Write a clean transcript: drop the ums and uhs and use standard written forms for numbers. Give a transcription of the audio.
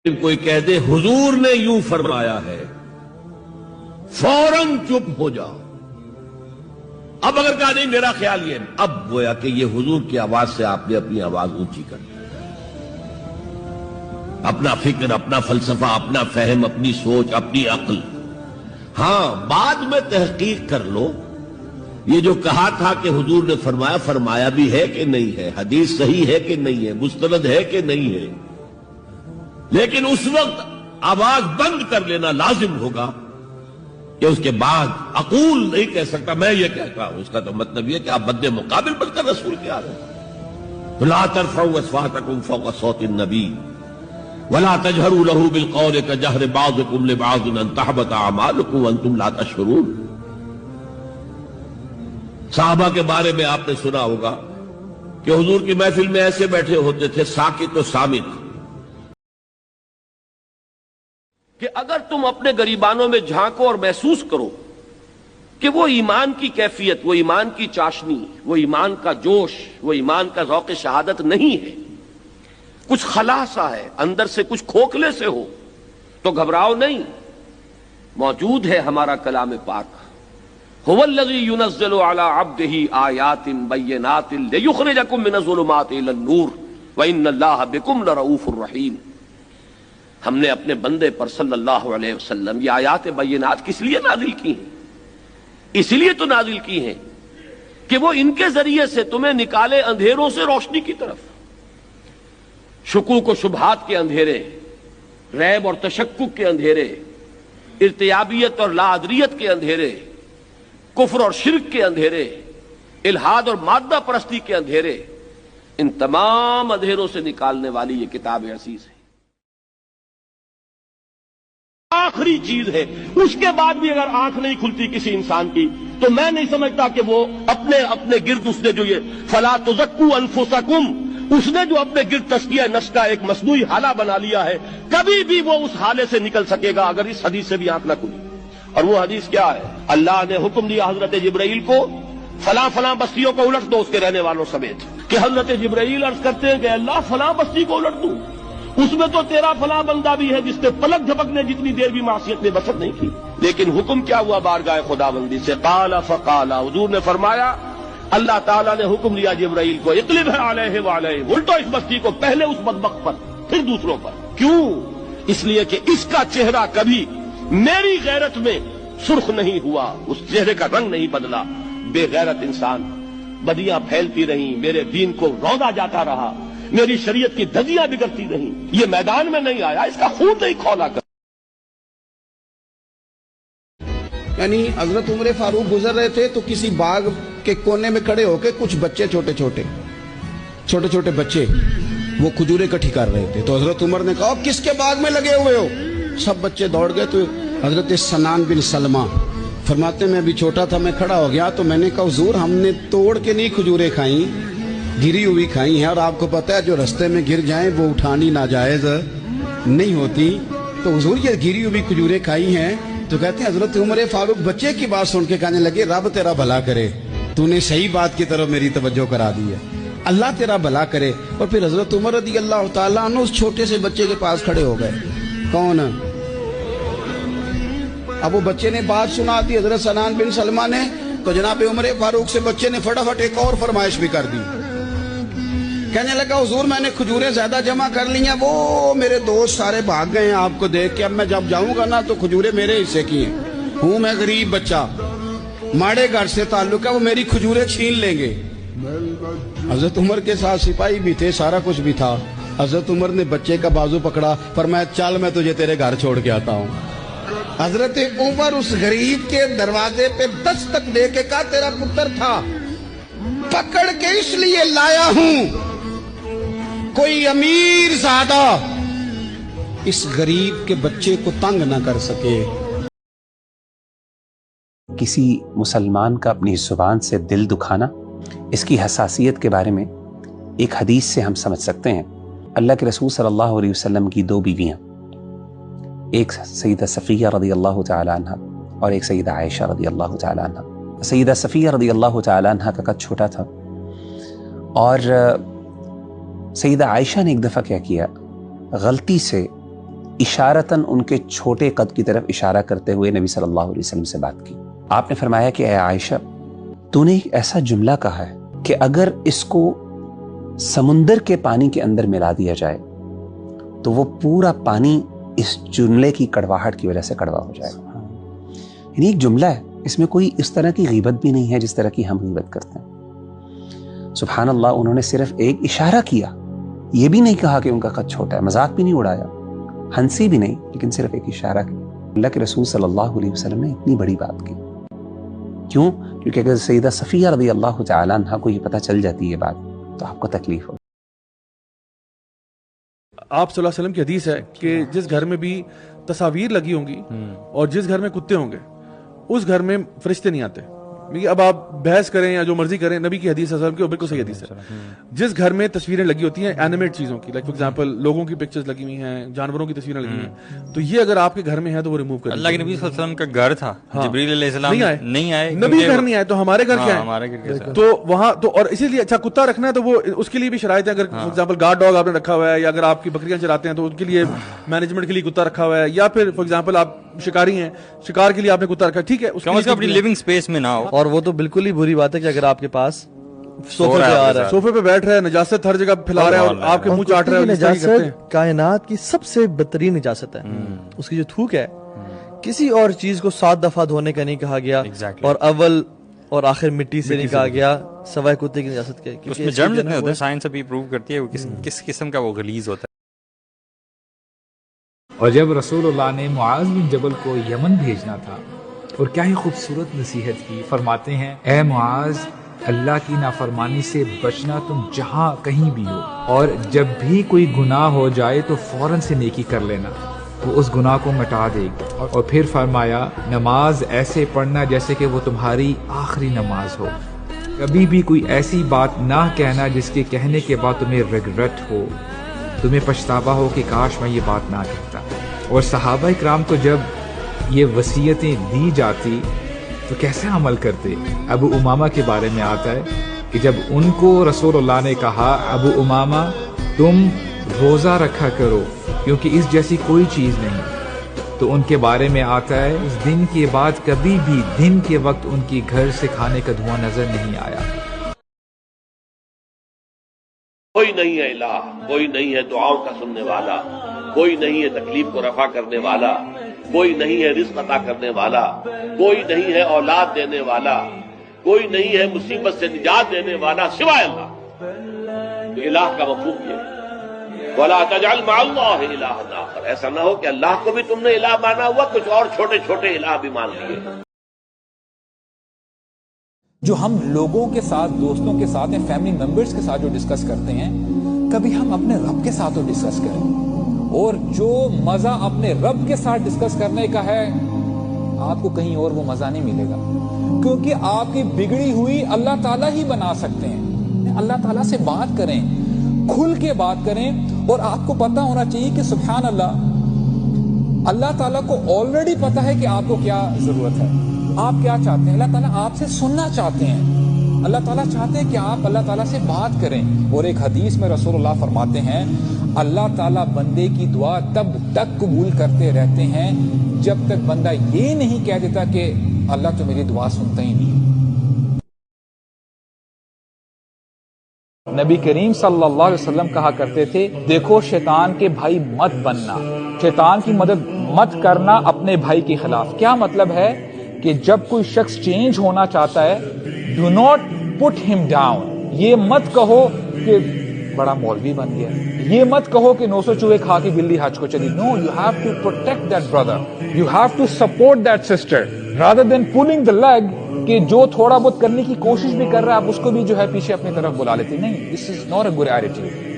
کوئی کہہ دے حضور نے یوں فرمایا ہے، فوراً چپ ہو جاؤ۔ اب اگر کہا نہیں میرا خیال یہ، اب گویا کہ یہ حضور کی آواز سے آپ نے اپنی آواز اونچی کر دی، اپنا فکر، اپنا فلسفہ، اپنا فہم، اپنی سوچ، اپنی عقل۔ ہاں بعد میں تحقیق کر لو، یہ جو کہا تھا کہ حضور نے فرمایا، فرمایا بھی ہے کہ نہیں ہے، حدیث صحیح ہے کہ نہیں ہے، مستند ہے کہ نہیں ہے، لیکن اس وقت آواز بند کر لینا لازم ہوگا کہ اس کے بعد اقول نہیں کہہ سکتا میں یہ کہتا ہوں۔ اس کا تو مطلب یہ کہ آپ مد مقابل بن کر رسول کے آ رہے ہیں۔ لا ترفعوا اصواتکم فوق صوت النبی ولا تجهروا له بالقول كجهر بعضكم لبعض ان تحبط اعمالكم وانتم لا تشعرون۔ صحابہ کے بارے میں آپ نے سنا ہوگا کہ حضور کی محفل میں ایسے بیٹھے ہوتے تھے ساکت و صامت، کہ اگر تم اپنے گریبانوں میں جھانکو اور محسوس کرو کہ وہ ایمان کی کیفیت، وہ ایمان کی چاشنی، وہ ایمان کا جوش، وہ ایمان کا ذوق شہادت نہیں ہے، کچھ خلا سا ہے، اندر سے کچھ کھوکھلے سے ہو، تو گھبراؤ نہیں، موجود ہے ہمارا کلام پاک۔ هو الذی ينزل على عبده آیات بینات لیخرجکم من الظلمات الى النور وان اللہ بکم لرؤوف الرحیم۔ ہم نے اپنے بندے پر صلی اللہ علیہ وسلم یہ آیات بینات کس لیے نازل کی ہیں؟ اس لیے تو نازل کی ہیں کہ وہ ان کے ذریعے سے تمہیں نکالے اندھیروں سے روشنی کی طرف، شکوک و شبہات کے اندھیرے، ریب اور تشکک کے اندھیرے، ارتیابیت اور لا ادریت کے اندھیرے، کفر اور شرک کے اندھیرے، الحاد اور مادہ پرستی کے اندھیرے، ان تمام اندھیروں سے نکالنے والی یہ کتاب عزیز ہے۔ آخری چیز ہے، اس کے بعد بھی اگر آنکھ نہیں کھلتی کسی انسان کی تو میں نہیں سمجھتا کہ وہ اپنے گرد اس نے جو یہ فلا تزکوا انفسکم، اس نے جو اپنے گرد تزکیہ نفس کا ایک مصنوعی حالہ بنا لیا ہے، کبھی بھی وہ اس حالے سے نکل سکے گا اگر اس حدیث سے بھی آنکھ نہ کھلی۔ اور وہ حدیث کیا ہے؟ اللہ نے حکم دیا حضرت جبرائیل کو فلاں فلاں بستیوں کو الٹ دو اس کے رہنے والوں سمیت، کہ حضرت جبرائیل عرض کرتے ہیں کہ اللہ فلاں بستی کو الٹ دوں، اس میں تو تیرا فلاں بندہ بھی ہے جس نے پلک جھپکنے جتنی دیر بھی معصیت میں بسر نہیں کی، لیکن حکم کیا ہوا بارگاہ خداوندی سے؟ قال فقال، حضور نے فرمایا، اللہ تعالیٰ نے حکم دیا جبرائیل کو، اقلب علیہ وعلیہ، الٹو اس بستی کو، پہلے اس بدبخت پر پھر دوسروں پر۔ کیوں؟ اس لیے کہ اس کا چہرہ کبھی میری غیرت میں سرخ نہیں ہوا، اس چہرے کا رنگ نہیں بدلا، بے غیرت انسان، بدیاں پھیلتی رہیں، میرے دین کو روندا جاتا رہا، میری شریعت کی دھجیاں بگڑتی رہیں، یہ میدان میں نہیں آیا، اس کا خون نہیں کھولا کر۔ یعنی حضرت عمر فاروق گزر رہے تھے تو کسی باغ کے کونے میں کھڑے ہو کے کچھ بچے چھوٹے چھوٹے بچے وہ کھجوریں اکٹھی کر رہے تھے، تو حضرت عمر نے کہا کس کے باغ میں لگے ہوئے ہو؟ سب بچے دوڑ گئے، تو حضرت سنان بن سلمہ فرماتے میں ابھی چھوٹا تھا، میں کھڑا ہو گیا تو میں نے کہا حضور ہم نے توڑ کے نہیں کھجوریں کھائیں، گری ہوئی کھائی ہیں، اور آپ کو پتہ ہے جو رستے میں گر جائیں وہ اٹھانی ناجائز نہیں ہوتی، تو حضور یہ گری ہوئی کھجوریں کھائی ہیں۔ تو کہتے ہیں حضرت عمر فاروق بچے کی بات سن کے کہنے لگے رب تیرا بھلا کرے، تو نے صحیح بات کی طرف میری توجہ کرا دی ہے، اللہ تیرا بھلا کرے۔ اور پھر حضرت عمر رضی اللہ تعالیٰ عنہ اس چھوٹے سے بچے کے پاس کھڑے ہو گئے۔ کون؟ اب وہ بچے نے بات سنا دی حضرت سنان بن سلمہ نے، تو جناب عمر فاروق سے بچے نے فٹافٹ ایک اور فرمائش بھی کر دی، کہنے لگا حضور میں نے کھجوریں زیادہ جمع کر لی ہیں، وہ میرے دوست سارے بھاگ گئے ہیں آپ کو دیکھ کے، اب میں جب جاؤں گا نا تو کھجوریں میرے حصے کی ہیں، ہوں میں غریب بچہ، ماڑے گھر سے تعلق ہے، وہ میری کھجوریں چھین لیں گے۔ حضرت عمر کے ساتھ سپاہی بھی تھے، سارا کچھ بھی تھا، حضرت عمر نے بچے کا بازو پکڑا، فرمایا چل میں تجھے تیرے گھر چھوڑ کے آتا ہوں۔ حضرت عمر اس غریب کے دروازے پہ دستک دے کے کہا تیرا پتر تھا، پکڑ کے اس لیے لایا ہوں کوئی امیر زادہ اس غریب کے بچے کو تنگ نہ کر سکے۔ کسی مسلمان کا اپنی زبان سے دل دکھانا، اس کی حساسیت کے بارے میں ایک حدیث سے ہم سمجھ سکتے ہیں۔ اللہ کے رسول صلی اللہ علیہ وسلم کی دو بیویاں، ایک سیدہ صفیہ رضی اللہ تعالی عنہ اور ایک سیدہ عائشہ رضی اللہ تعالی عنہ۔ سیدہ صفیہ رضی اللہ تعالی عنہ کا قد چھوٹا تھا، اور سیدہ عائشہ نے ایک دفعہ کیا غلطی سے इशारतन उनके छोटे कद की तरफ इशारा करते हुए नबी सल्लल्लाहु अलैहि वसल्लम से बात की। आपने फरमाया कि ऐ आयशा, तूने एक ऐसा जुमला कहा है कि अगर इसको समुंदर के पानी के अंदर मिला दिया जाए तो वो पूरा पानी इस जुमले की कड़वाहट की वजह से कड़वा हो जाएगा। यानी एक जुमला है, इसमें कोई इस तरह की गीबत भी नहीं है जिस तरह की हम गीबत करते हैं। सुभान अल्लाह, उन्होंने सिर्फ एक इशारा किया, ये भी नहीं कहा कि उनका कद छोटा है, मजाक भी नहीं उड़ाया, हंसी भी नहीं, लेकिन सिर्फ एक इशारा किया। अल्लाह के रसूल सल्लल्लाहु अलैहि वसल्लम ने इतनी बड़ी बात की। क्यों? क्योंकि अगर सैयदा सफिया रज़ी अल्लाह तआला अन्हा को ये पता चल जाती है बात, तो आपको तकलीफ हो। आप सल्लल्लाहु अलैहि वसल्लम की हदीस है कि जिस घर में भी तस्वीर लगी होंगी और जिस घर में कुत्ते होंगे उस घर में फरिश्ते नहीं आते। अब आप बहस करें या जो मर्जी करें, नबी की हदीस सल्लल्लाहु अलैहि वसल्लम की बिल्कुल सही हदीस है। जिस घर में तस्वीरें लगी होती हैं एनिमेट चीजों की, लाइक फॉर एग्जांपल लोगों की पिक्चर्स लगी हुई हैं, जानवरों की तस्वीरें लगी हुई हैं, तो ये अगर आपके घर में है तो वो रिमूव कर। अल्लाह के नबी सल्लल्लाहु अलैहि वसल्लम का घर था, जिब्रील अलैहिस्सलाम नहीं आए, नबी घर नहीं आए तो हमारे घर क्या है? हमारे घर कैसा? तो वहां तो, और इसीलिए अच्छा कुत्ता रखना है तो वो उसके लिए भी शराइत है। अगर फॉर एग्जांपल गार्ड डॉग आपने रखा हुआ है, या अगर आपकी बकरियां चराते हैं तो उनके लिए मैनेजमेंट के लिए कुत्ता रखा हुआ है, या फिर फॉर एग्जांपल आप शिकारी हैं, शिकार के लिए आपने कुत्ता रखा है, ठीक है, उसके अपनी लिविंग स्पेस में ना हो। और वो तो बिल्कुल ही बुरी बात है कि अगर आपके पास सोफे पे आ रहा है, सोफे पे बैठ रहा है, नजासत हर जगह फैला रहा है और आपके मुंह चाट रहा है, नजासत कायनात की सबसे बदतरीन नजासत है। उसकी जो थूक है, किसी और चीज को 7 दफा धोने का नहीं कहा गया, और अव्वल और आखिर मिट्टी से नहीं कहा गया सवाए कुत्ते की नजासत के। उसमें जर्म जितने होते हैं, साइंस अभी प्रूव करती है वो किस किस्म का वो गलीज होता है। और जब रसूलुल्लाह ने मुआज बिन जबल को यमन भेजना था, और क्या ही खूबसूरत नसीहत की। फरमाते हैं, ए मुआज, अल्लाह की नाफरमानी से बचना तुम जहाँ कहीं भी हो, और जब भी कोई गुनाह हो जाए तो फौरन से नेकी कर लेना, वो उस गुनाह को मिटा देगी। और फिर फरमाया, नमाज ऐसे पढ़ना जैसे कि वो तुम्हारी आखिरी नमाज हो। कभी भी कोई ऐसी बात ना कहना जिसके कहने के बाद तुम्हें रिग्रेट हो, तुम्हें पछतावा हो कि काश मैं ये बात ना कहता। और सहाबा इकराम को जब ये वसीयतें दी जाती तो कैसे अमल करते। अबू उमामा के बारे में आता है कि जब उनको रसूलुल्लाह ने कहा, अबू उमामा तुम रोज़ा रखा करो क्योंकि इस जैसी कोई चीज़ नहीं, तो उनके बारे में आता है, उस दिन के बाद कभी भी दिन के वक्त उनके घर से खाने का धुआं नजर नहीं आया। कोई नहीं है इलाह, कोई नहीं है दुआओं का सुनने वाला, कोई नहीं है तकलीफ को रफा करने वाला, कोई नहीं है रिज़्क़ अता करने वाला, कोई नहीं है औलाद देने वाला, कोई नहीं है मुसीबत से निजात देने वाला सिवाय अल्लाह। तो इलाह का मफ़हूम ये, वला तजअल मअल्लाहि इलाहन आखर, ऐसा ना हो कि अल्लाह को भी तुमने इलाह माना हुआ, कुछ और छोटे छोटे इलाह भी मान लिए। जो हम लोगों के साथ, दोस्तों के साथ या फैमिली मेंबर्स के साथ जो डिस्कस करते हैं, कभी हम अपने रब के साथ तो डिस्कस करें। और जो मजा अपने रब के साथ डिस्कस करने का है, आपको कहीं और वो मजा नहीं मिलेगा, क्योंकि आपकी बिगड़ी हुई अल्लाह ताला ही बना सकते हैं। अल्लाह ताला से बात करें, खुल के बात करें, और आपको पता होना चाहिए कि सुभान अल्लाह, अल्लाह ताला को ऑलरेडी पता है कि आपको क्या जरूरत है, आप क्या चाहते हैं। अल्लाह ताला आपसे सुनना चाहते हैं। अल्लाह ताला चाहते हैं कि आप अल्लाह ताला से बात करें। और एक हदीस में रसूलुल्लाह फरमाते हैं, अल्लाह ताला बंदे की दुआ तब तक कबूल करते रहते हैं जब तक बंदा ये नहीं कह देता कि अल्लाह तो मेरी दुआ सुनता ही नहीं। नबी करीम सल्लल्लाहु अलैहि वसल्लम कहा करते थे, देखो शैतान के भाई मत बनना, शैतान की मदद मत करना अपने भाई के खिलाफ। क्या मतलब है कि जब कोई शख्स चेंज होना चाहता है, do not put him down. ये मत कहो कि बड़ा मौलवी बन गया, ये मत कहो कि 900 चूहे खा के बिल्ली हज को चली। No, you have to protect that brother, you have to support that sister, rather than pulling the leg, कि जो थोड़ा बहुत करने की कोशिश भी कर रहा है आप उसको भी जो है पीछे अपनी तरफ बुला लेते। नहीं, this is not a good attitude.